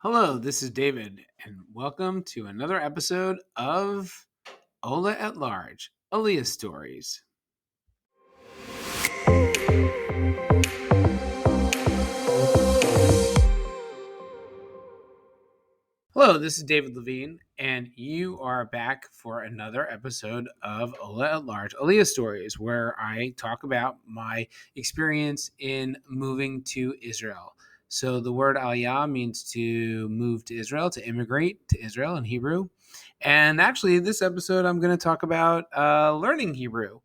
Hello, this is David, and welcome to another episode of Ola at Large, Aaliyah Stories. Hello, this is David Levine, and you are back for another episode of Ola at Large, Aaliyah Stories, where I talk about my experience in moving to Israel. So the word aliyah means to move to Israel, to immigrate to Israel in Hebrew. And actually, this episode, I'm going to talk about learning Hebrew,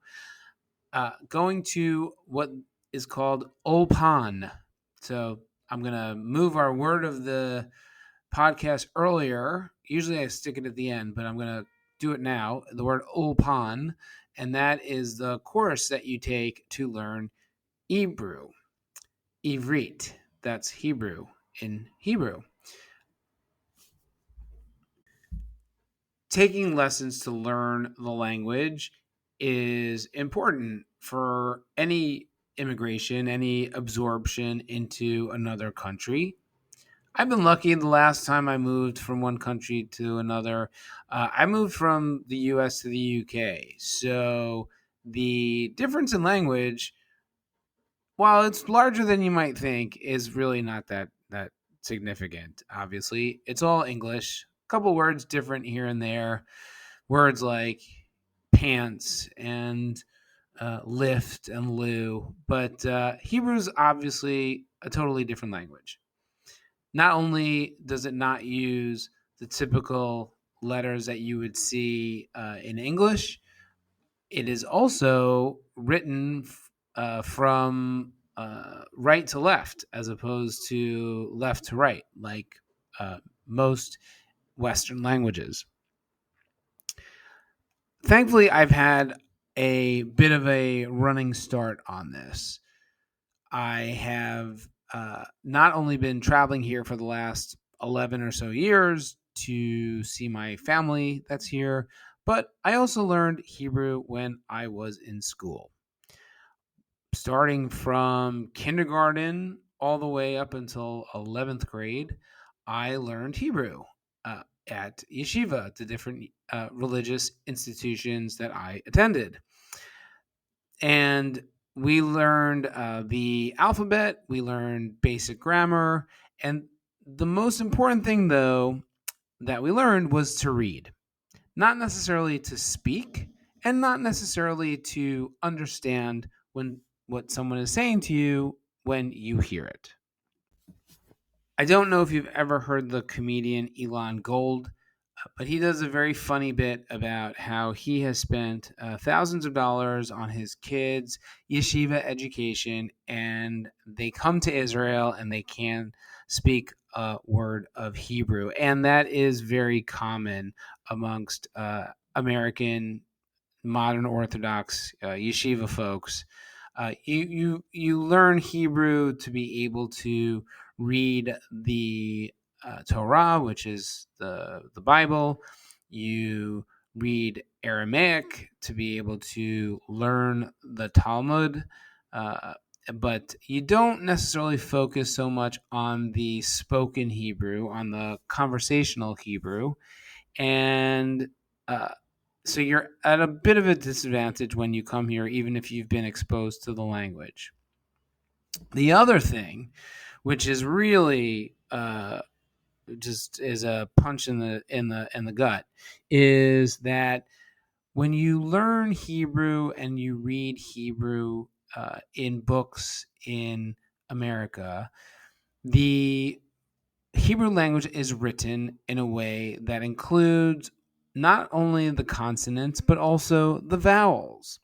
going to what is called Ulpan. So I'm going to move our word of the podcast earlier. Usually I stick it at the end, but I'm going to do it now. The word Ulpan, and that is the course that you take to learn Hebrew. Ivrit, that's Hebrew in Hebrew. Taking lessons to learn the language is important for any immigration, any absorption into another country. I've been lucky the last time I moved from one country to another. I moved from the US to the UK. So the difference in language, while it's larger than you might think, is really not that significant. Obviously, it's all English. A couple words different here and there. Words like pants and lift and loo, but Hebrew's obviously a totally different language. Not only does it not use the typical letters that you would see in English, it is also written from right to left as opposed to left to right, like most Western languages. Thankfully, I've had a bit of a running start on this. I have not only been traveling here for the last 11 or so years to see my family that's here, but I also learned Hebrew when I was in school. Starting from kindergarten all the way up until 11th grade, I learned Hebrew at yeshiva, the different religious institutions that I attended. And we learned the alphabet, we learned basic grammar, and the most important thing, though, that we learned was to read. Not necessarily to speak, and not necessarily to understand when what someone is saying to you when you hear it. I don't know if you've ever heard the comedian Elon Gold, but he does a very funny bit about how he has spent thousands of dollars on his kids' yeshiva education, and they come to Israel and they can't speak a word of Hebrew. And that is very common amongst American modern Orthodox yeshiva folks. You learn Hebrew to be able to read the Torah, which is the Bible. You read Aramaic to be able to learn the Talmud. But you don't necessarily focus so much on the spoken Hebrew, on the conversational Hebrew. And so you're at a bit of a disadvantage when you come here, even if you've been exposed to the language. The other thing, which is really just is a punch in the gut, is that when you learn Hebrew and you read Hebrew in books in America, the Hebrew language is written in a way that includes not only the consonants, but also the vowels.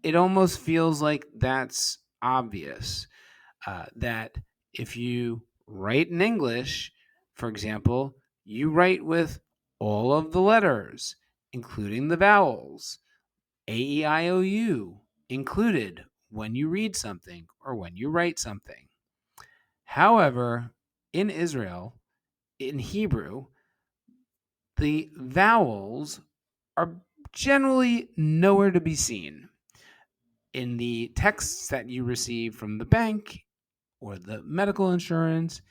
It almost feels like that's obvious that if you write in English, for example, you write with all of the letters, including the vowels, A-E-I-O-U included when you read something or when you write something. However, in Israel, in Hebrew, the vowels are generally nowhere to be seen. In the texts that you receive from the bank or the medical insurance,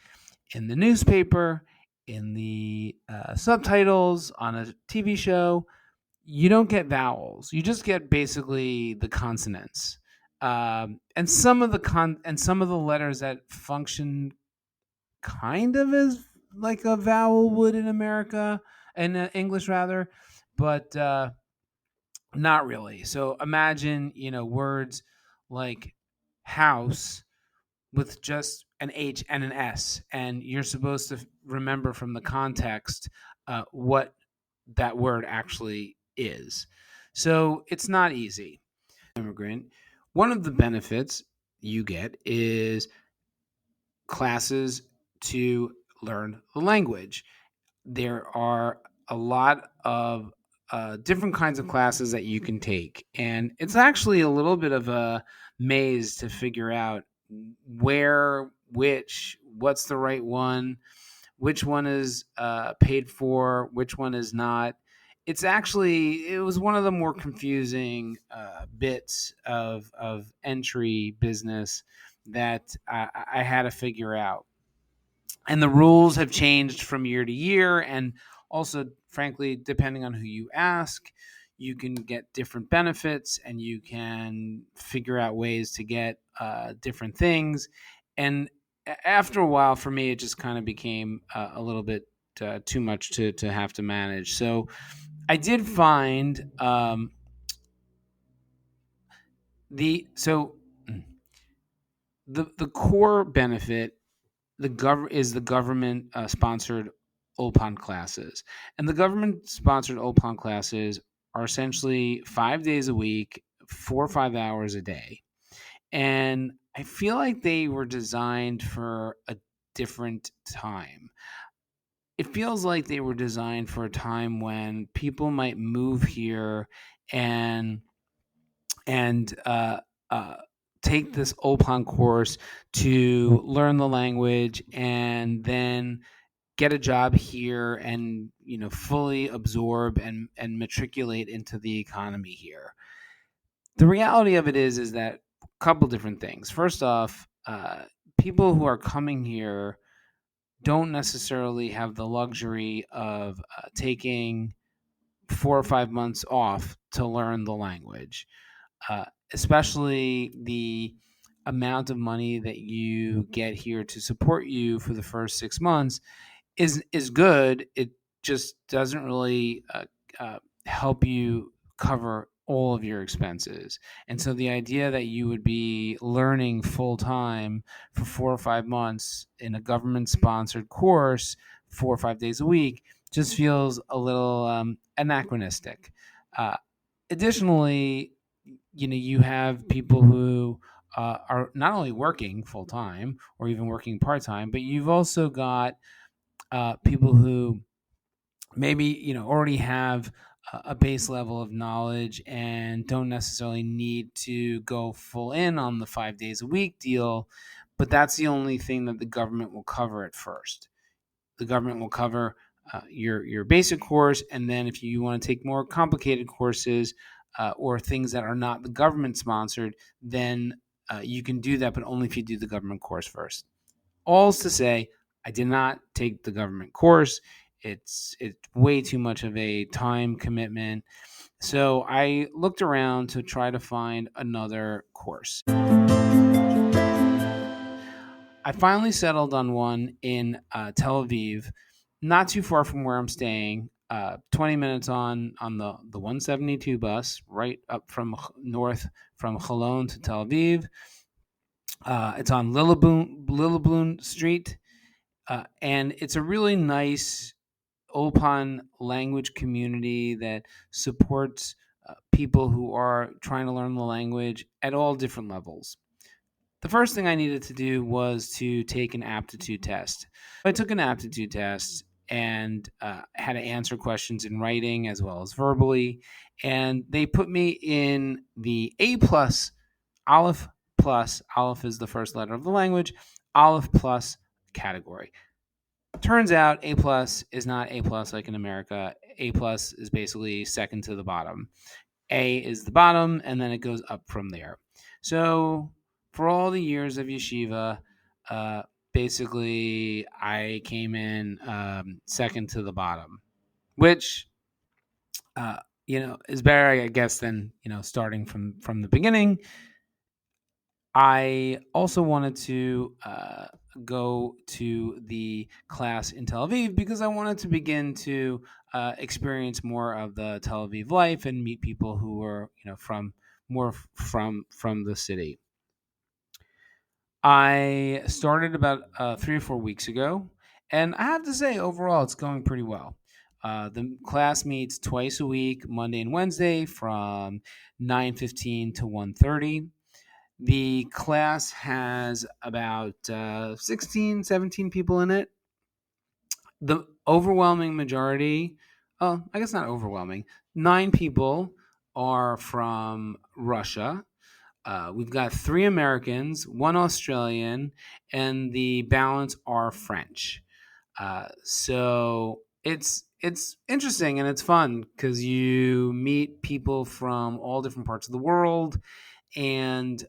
in the newspaper, in the subtitles on a TV show, you don't get vowels. You just get basically the consonants, and some of the letters that function kind of as like a vowel would in America and English rather, but not really. So imagine words like house with just an H and an S, and you're supposed to remember from the context what that word actually is. So it's not easy. Immigrant, one of the benefits you get is classes to learn the language. There are a lot of different kinds of classes that you can take, and it's actually a little bit of a maze to figure out what's the right one, which one is paid for, which one is not. It was one of the more confusing bits of entry business that I had to figure out. And the rules have changed from year to year, and also, frankly, depending on who you ask, you can get different benefits, and you can figure out ways to get different things. And after a while, for me, it just kind of became a little bit too much to have to manage. So I did find the so the core benefit the government sponsored Ulpan classes, and the government sponsored Ulpan classes are essentially 5 days a week, 4 or 5 hours a day, and I feel like they were designed for a different time. It feels like they were designed for a time when people might move here and and take this Ulpan course to learn the language and then get a job here and fully absorb and matriculate into the economy here. The reality of it is that a couple different things. First off, people who are coming here don't necessarily have the luxury of taking 4 or 5 months off to learn the language, uh, especially the amount of money that you get here to support you for the first 6 months is good. It just doesn't really help you cover all of your expenses. And so the idea that you would be learning full time for 4 or 5 months in a government sponsored course 4 or 5 days a week just feels a little anachronistic. Uh, Additionally, you have people who are not only working full time or even working part time, but you've also got people who maybe already have a base level of knowledge and don't necessarily need to go full in on the 5 days a week deal, but that's the only thing that the government will cover at first. The government will cover your basic course, and then if you want to take more complicated courses or things that are not the government sponsored, then you can do that, but only if you do the government course first. All's to say, I did not take the government course. It's way too much of a time commitment. So I looked around to try to find another course. I finally settled on one in Tel Aviv, not too far from where I'm staying. 20 minutes on the 172 bus, right up from north from Cologne to Tel Aviv. It's on Lillenblum Street, and it's a really nice Ulpan language community that supports people who are trying to learn the language at all different levels. The first thing I needed to do was to take an aptitude test. I took an aptitude test and had to answer questions in writing as well as verbally, and they put me in the A plus, Aleph plus. Aleph is the first letter of the language. Aleph plus category. Turns out A plus is not A plus like in America. A plus is basically second to the bottom. A is the bottom, and then it goes up from there. So for all the years of yeshiva, basically I came in second to the bottom, which is better, I guess, than starting from the beginning. I also wanted to go to the class in Tel Aviv because I wanted to begin to experience more of the Tel Aviv life and meet people who were, from more from the city. I started about 3 or 4 weeks ago, and I have to say, overall, it's going pretty well. The class meets twice a week, Monday and Wednesday, from 9:15 to 1:30. The class has about 16, 17 people in it. The overwhelming majority, I guess not overwhelming, 9 people are from Russia. We've got 3 Americans, 1 Australian, and the balance are French. So it's interesting and it's fun because you meet people from all different parts of the world, and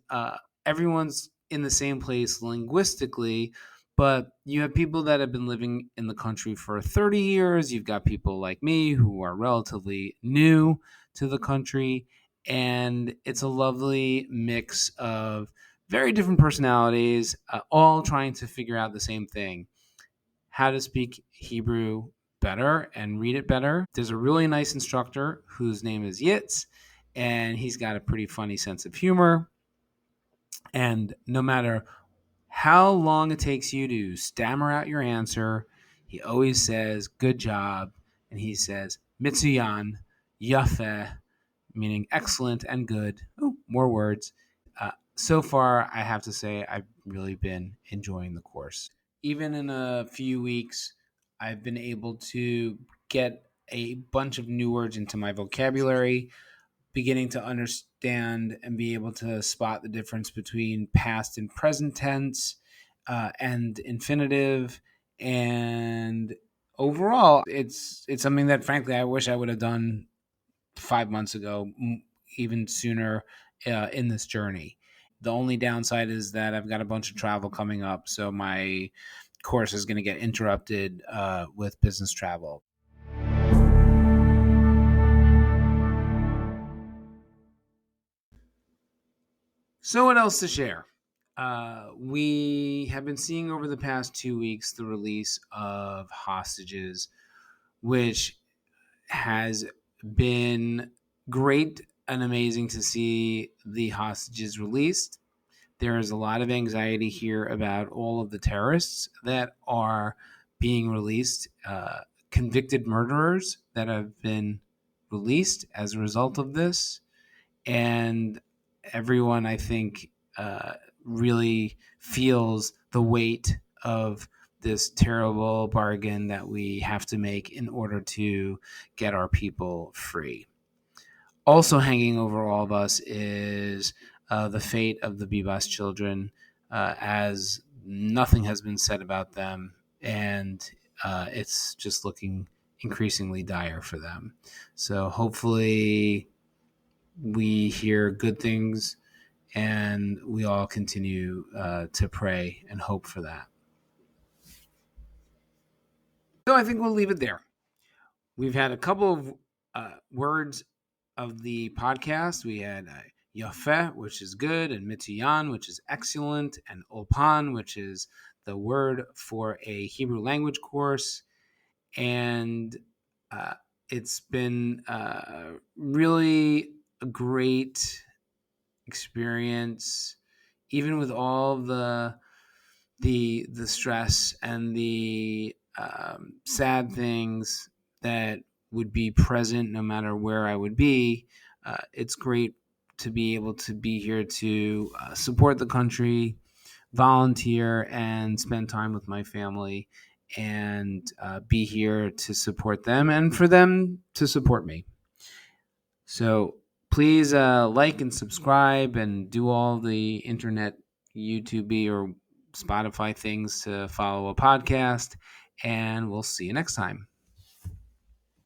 everyone's in the same place linguistically. But you have people that have been living in the country for 30 years. You've got people like me who are relatively new to the country. And it's a lovely mix of very different personalities, all trying to figure out the same thing: how to speak Hebrew better and read it better. There's a really nice instructor whose name is Yitz, and he's got a pretty funny sense of humor. And no matter how long it takes you to stammer out your answer, he always says, "Good job." And he says, "Mitzuyan, yofeh," meaning excellent and good. Oh, more words. So far, I have to say, I've really been enjoying the course. Even in a few weeks, I've been able to get a bunch of new words into my vocabulary, beginning to understand and be able to spot the difference between past and present tense, and infinitive. And overall, it's something that, frankly, I wish I would have done 5 months ago, even sooner in this journey. The only downside is that I've got a bunch of travel coming up, so my course is going to get interrupted with business travel. So what else to share? We have been seeing over the past 2 weeks the release of Hostages, which has been great and amazing to see the hostages released. There is a lot of anxiety here about all of the terrorists that are being released, convicted murderers that have been released as a result of this. And everyone, I think, really feels the weight of this terrible bargain that we have to make in order to get our people free. Also hanging over all of us is the fate of the Bibas children, as nothing has been said about them, and it's just looking increasingly dire for them. So hopefully we hear good things, and we all continue to pray and hope for that. So I think we'll leave it there. We've had a couple of words of the podcast. We had yofeh, which is good, and mitzuyan, which is excellent, and Ulpan, which is the word for a Hebrew language course. And it's been really a great experience, even with all the stress and the sad things that would be present no matter where I would be. It's great to be able to be here to support the country, volunteer, and spend time with my family, and be here to support them and for them to support me. So please like and subscribe and do all the internet, YouTube or Spotify things to follow a podcast. And we'll see you next time.